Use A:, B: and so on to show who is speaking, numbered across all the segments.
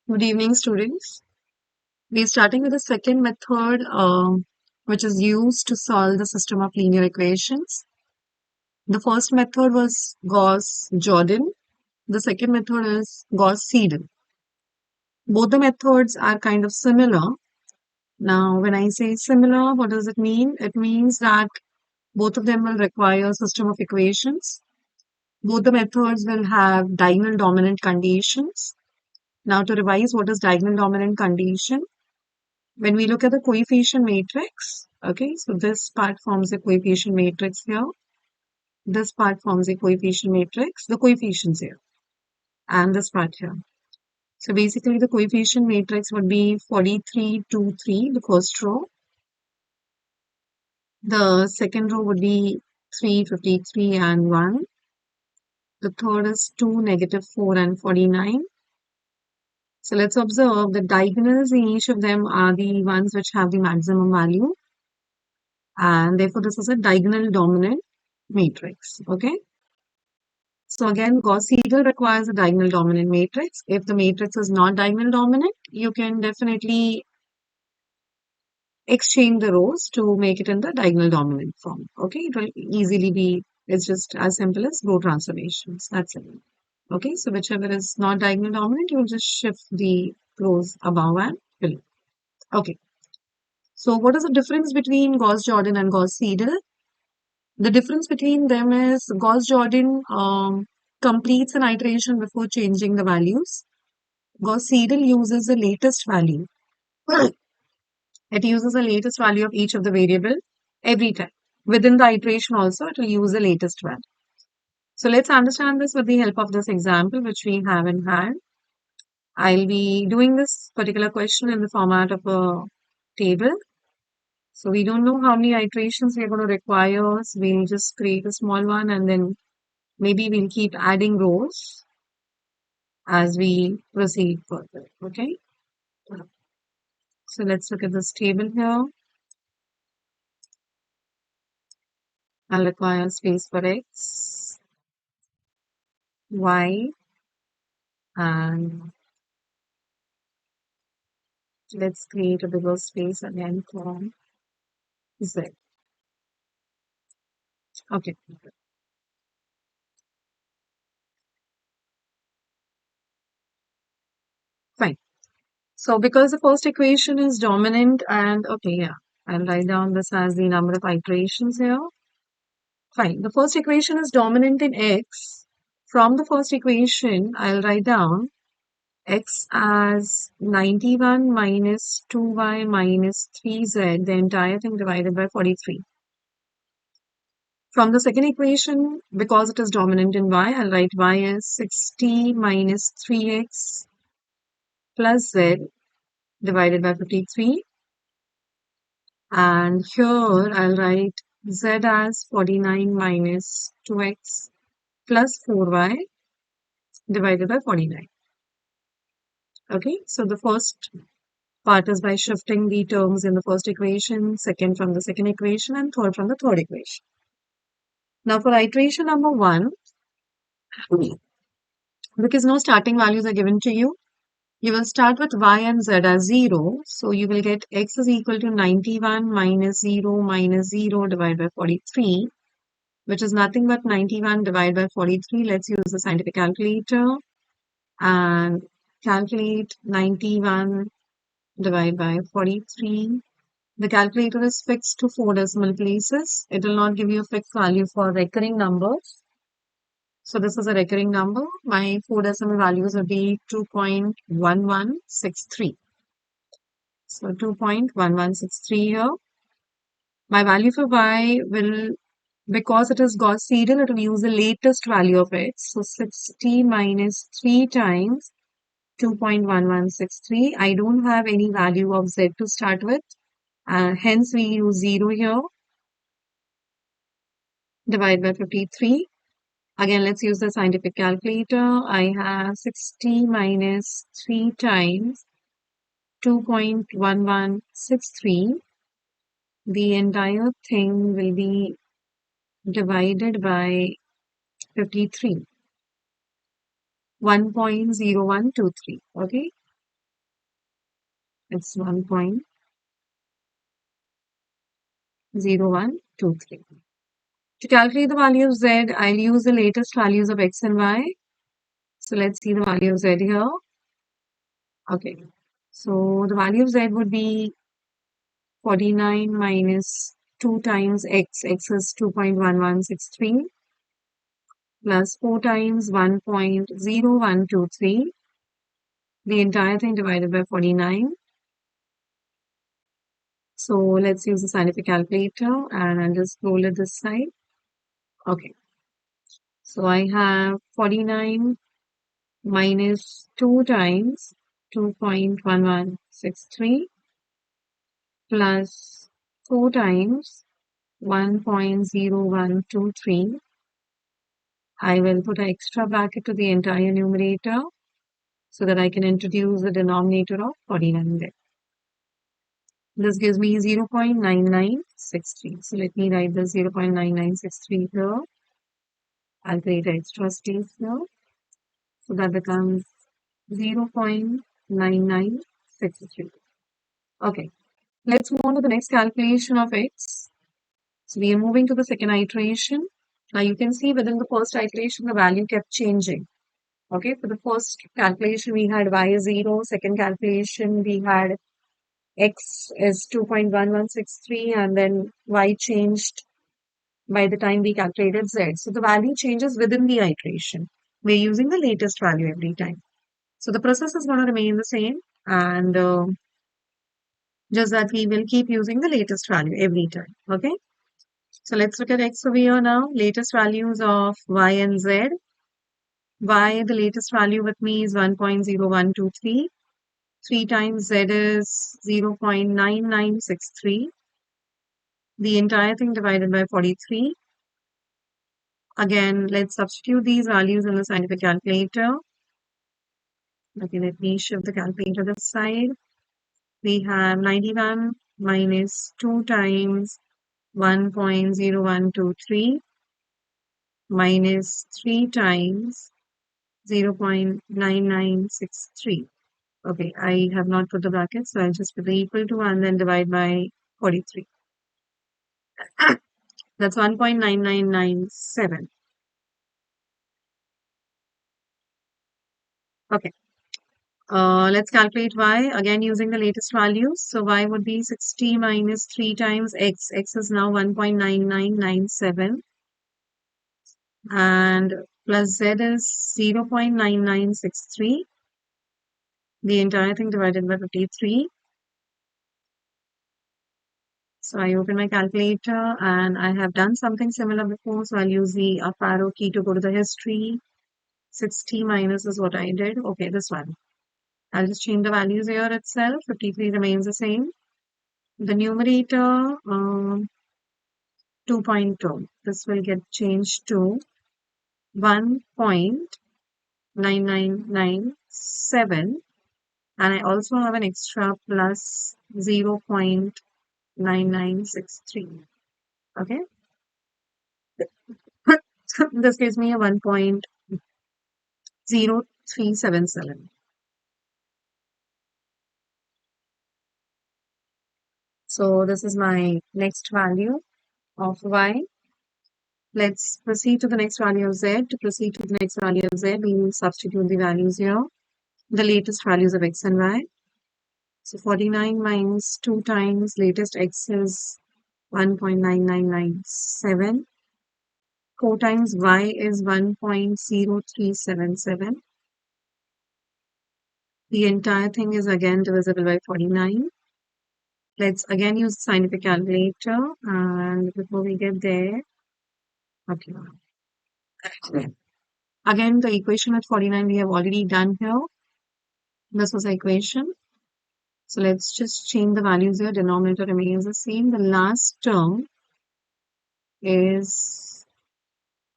A: Good evening, students. We're starting with the second method, which is used to solve the system of linear equations. The first method was Gauss-Jordan. The second method is Gauss-Seidel. Both the methods are kind of similar. Now, when I say similar, what does it mean? It means that both of them will require a system of equations. Both the methods will have diagonal dominant conditions. Now, to revise, what is diagonal dominant condition? When we look at the coefficient matrix, okay, so this part forms a coefficient matrix here. This part forms a coefficient matrix, the coefficients here, and this part here. So basically the coefficient matrix would be 43, 2, 3, the first row. The second row would be 3, 53, and 1. The third is 2, negative 4, and 49. So let's observe the diagonals in each of them are the ones which have the maximum value. And therefore, this is a diagonal dominant matrix. Okay. So again, Gauss-Seidel requires a diagonal dominant matrix. If the matrix is not diagonal dominant, you can definitely exchange the rows to make it in the diagonal dominant form. Okay. It will easily be, it's just as simple as row transformations. That's it. Okay. So whichever is not diagonal dominant, you will just shift the rows above and below. Okay. So what is the difference between Gauss-Jordan and Gauss-Seidel? The difference between them is Gauss-Jordan completes an iteration before changing the values. Gauss-Seidel uses the latest value. It uses the latest value of each of the variable every time. Within the iteration also, it will use the latest value. So let's understand this with the help of this example, which we have in hand. I'll be doing this particular question in the format of a table. So we don't know how many iterations we're going to require. So we'll just create a small one and then maybe we'll keep adding rows as we proceed further. Okay. So let's look at this table here. I'll require space for X, Y, and let's create a bigger space again for Z. Okay. Fine. So because the first equation is dominant and okay, yeah, I'll write down this as the number of iterations here. Fine. The first equation is dominant in X. From the first equation, I'll write down X as 91 minus 2y minus 3z, the entire thing divided by 43. From the second equation, because it is dominant in y, I'll write y as 60 minus 3x plus z divided by 53. And here I'll write z as 49 minus 2x plus 4y divided by 49. Okay, so the first part is by shifting the terms in the first equation, second from the second equation, and third from the third equation. Now for iteration number 1, because no starting values are given to you, you will start with y and z as 0. So you will get x is equal to 91 minus 0 divided by 43, which is nothing but 91 divided by 43. Let's use the scientific calculator and calculate 91 divided by 43. The calculator is fixed to 4 decimal places. It will not give you a fixed value for recurring numbers. So this is a recurring number. My 4 decimal values will be 2.1163. So 2.1163 here. My value for y will, because it is Gauss-Seidel, it will use the latest value of it. So 60 minus 3 times 2.1163. I don't have any value of z to start with. Hence, we use 0 here. Divide by 53. Again, let's use the scientific calculator. I have 60 minus 3 times 2.1163. The entire thing will be divided by 53. 1.0123. Okay. It's 1.0123. To calculate the value of z, I'll use the latest values of x and y. So let's see the value of z here. Okay. So the value of z would be 49 minus 2 times x. X is 2.1163 plus 4 times 1.0123. The entire thing divided by 49. So let's use the scientific calculator and I'll just roll it this side. Okay. So I have 49 minus 2 times 2.1163 plus 4 times 1.0123. I will put an extra bracket to the entire numerator so that I can introduce the denominator of 49 there. This gives me 0.9963. So let me write the 0.9963 here. I'll create an extra space here. So that becomes 0.9963. Okay, let's move on to the next calculation of x. So we are moving to the second iteration. Now you can see within the first iteration, the value kept changing. Okay, for the first calculation, we had y is 0. Second calculation, we had x is 2.1163 and then y changed by the time we calculated z. So the value changes within the iteration. We're using the latest value every time. So the process is going to remain the same and just that we will keep using the latest value every time. Okay. So let's look at x over here now. Latest values of y and z. Y, the latest value with me is 1.0123. 3 times z is 0.9963. The entire thing divided by 43. Again, let's substitute these values in the scientific calculator. Okay, let me shift the calculator this side. We have 91 minus 2 times 1.0123 minus 3 times 0.9963. Okay, I have not put the brackets, so I'll just put the equal to and then divide by 43. That's 1.9997. Okay. Let's calculate y again using the latest values. So y would be 60 minus 3 times x. X is now 1.9997 and plus z is 0.9963. The entire thing divided by 53. So I open my calculator and I have done something similar before. So I'll use the up arrow key to go to the history. 60 minus is what I did. Okay, this one. I'll just change the values here itself. 53 remains the same. The numerator 2.2. This will get changed to 1.9997. And I also have an extra plus 0.9963. Okay. This gives me a 1.0377. So this is my next value of y. Let's proceed to the next value of z. To proceed to the next value of z, we will substitute the values here, the latest values of x and y. So 49 minus 2 times latest x is 1.9997. 4 times y is 1.0377. The entire thing is again divisible by 49. Let's again use the scientific calculator. And before we get there, okay. Again, the equation with 49 we have already done here. This was the equation. So let's just change the values here. Denominator remains the same. The last term is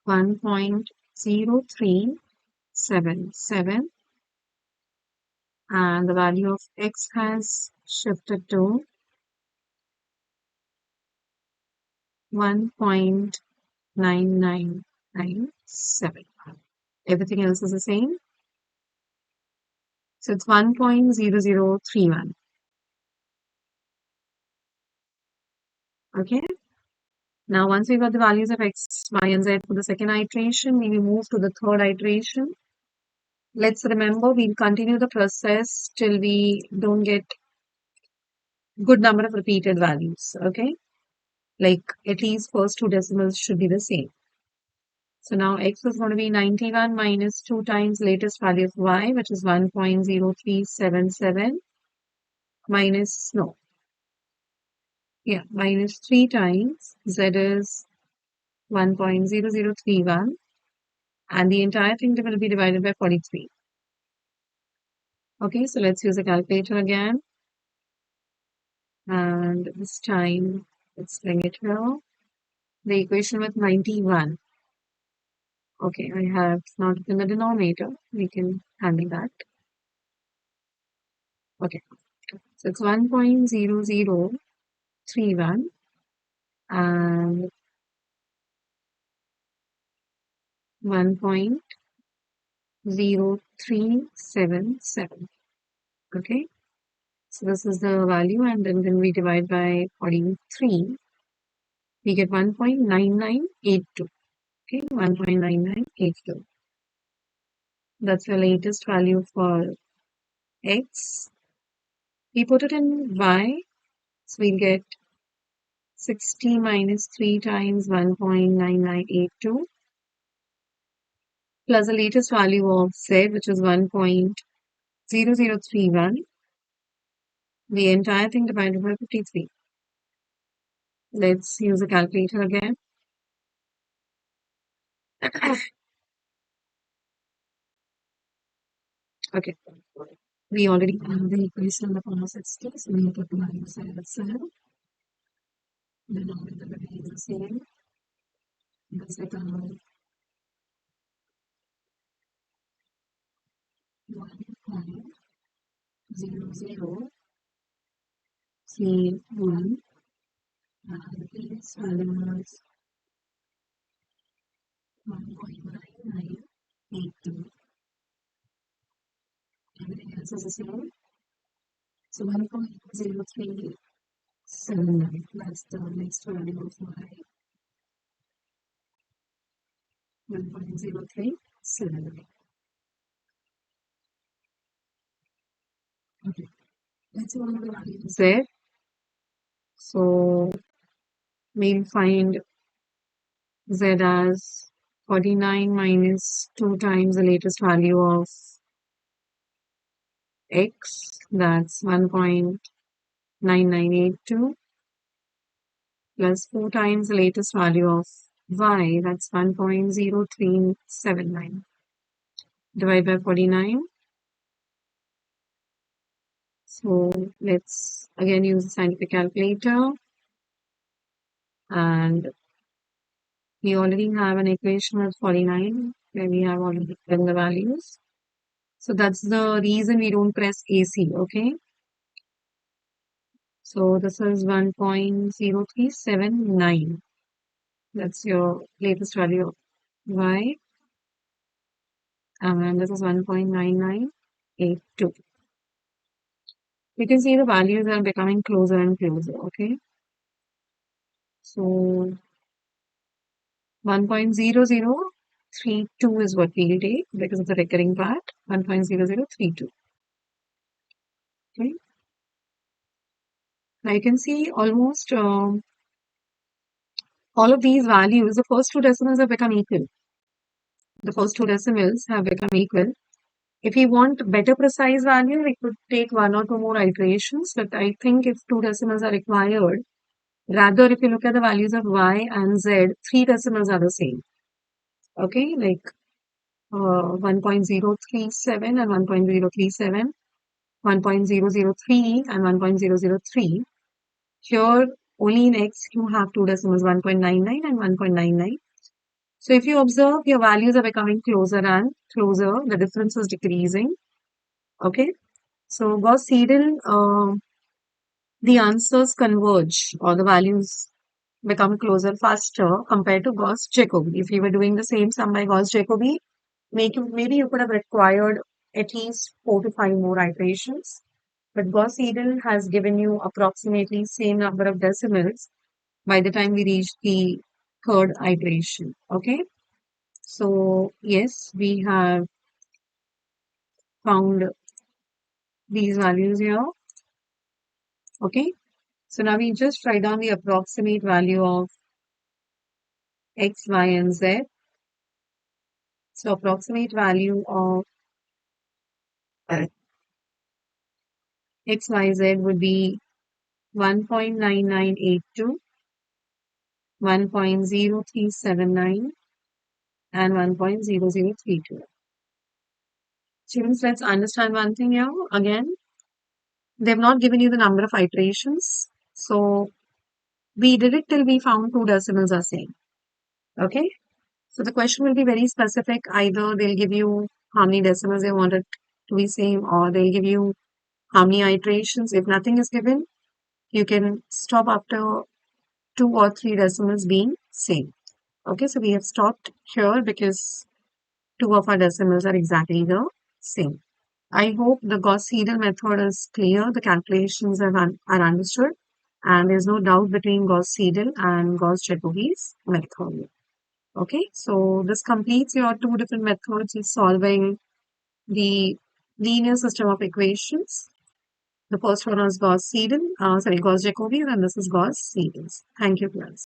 A: 1.0377 and the value of x has shifted to 1.9997. Everything else is the same. So it's 1.0031. Okay. Now, once we got the values of x, y, and z for the second iteration, we will move to the third iteration. Let's remember, we'll continue the process till we don't get good number of repeated values. Okay. Like at least first two decimals should be the same. So now x is going to be 91 minus 2 times latest value of y, which is 1.0377 minus, no, yeah, minus 3 times z is 1.0031, and the entire thing will be divided by 43. Okay, so let's use a calculator again, and this time let's bring it here. The equation with 91. Okay, I have not in the denominator. We can handle that. Okay, so it's 1.0031 and 1.0377. Okay, so this is the value, and then when we divide by 43, we get 1.9982. Okay, 1.9982. That's the latest value for x. We put it in y, so we'll get 60 minus 3 times 1.9982 plus the latest value of z, which is 1.0031. The entire thing divided by 53. Let's use a calculator again. Okay. We already have the equation in the form of 60, so we put the value side by side. The denominator remains the same. The second 1.0031 and the previous value was 1.9982. Everything else is the same. So 1.0379, that's the next value of y. 1.0379. Okay, let's see what the value is there. So we'll find z as 49 minus 2 times the latest value of x, that's 1.9982, plus 4 times the latest value of y, that's 1.0379. Divide by 49. So let's again use the scientific calculator, and we already have an equation with 49 where we have already given the values. So that's the reason we don't press AC, okay? So this is 1.0379. That's your latest value of y. And this is 1.9982. You can see the values are becoming closer and closer, okay? So 1.0032 is what we'll take because of the recurring part. 1.0032. Okay. Now you can see almost all of these values, the first two decimals have become equal. The first two decimals have become equal. If we want better precise value, we could take one or two more iterations, but I think if two decimals are required, rather if you look at the values of y and z, three decimals are the same. Okay, like 1.037 and 1.037, 1.003 and 1.003. Here, only in x, you have two decimals, 1.99 and 1.99. So if you observe, your values are becoming closer and closer. The difference is decreasing. Okay. So Gauss-Seidel, the answers converge or the values become closer faster compared to Gauss-Jacobi. If you were doing the same sum by Gauss-Jacobi, maybe you could have required at least 4 to 5 more iterations. But Gauss-Seidel has given you approximately same number of decimals by the time we reach the third iteration. Okay. So yes, we have found these values here. Okay. So now we just write down the approximate value of x, y, and z. So approximate value of x, y, z would be 1.9982, 1.0379, and 1.0032. Students, let's understand one thing here. Again, they've not given you the number of iterations. So we did it till we found two decimals are same. Okay. So the question will be very specific. Either they'll give you how many decimals they want it to be same, or they'll give you how many iterations. If nothing is given, you can stop after two or three decimals being same. Okay, so we have stopped here because two of our decimals are exactly the same. I hope the Gauss-Seidel method is clear, the calculations are understood, and there's no doubt between Gauss-Seidel and Gauss-Jacobi's method. Okay, so this completes your two different methods of solving the linear system of equations. The first one was Gauss-Seidel, Gauss-Jacobi, and this is Gauss-Seidel. Thank you, class.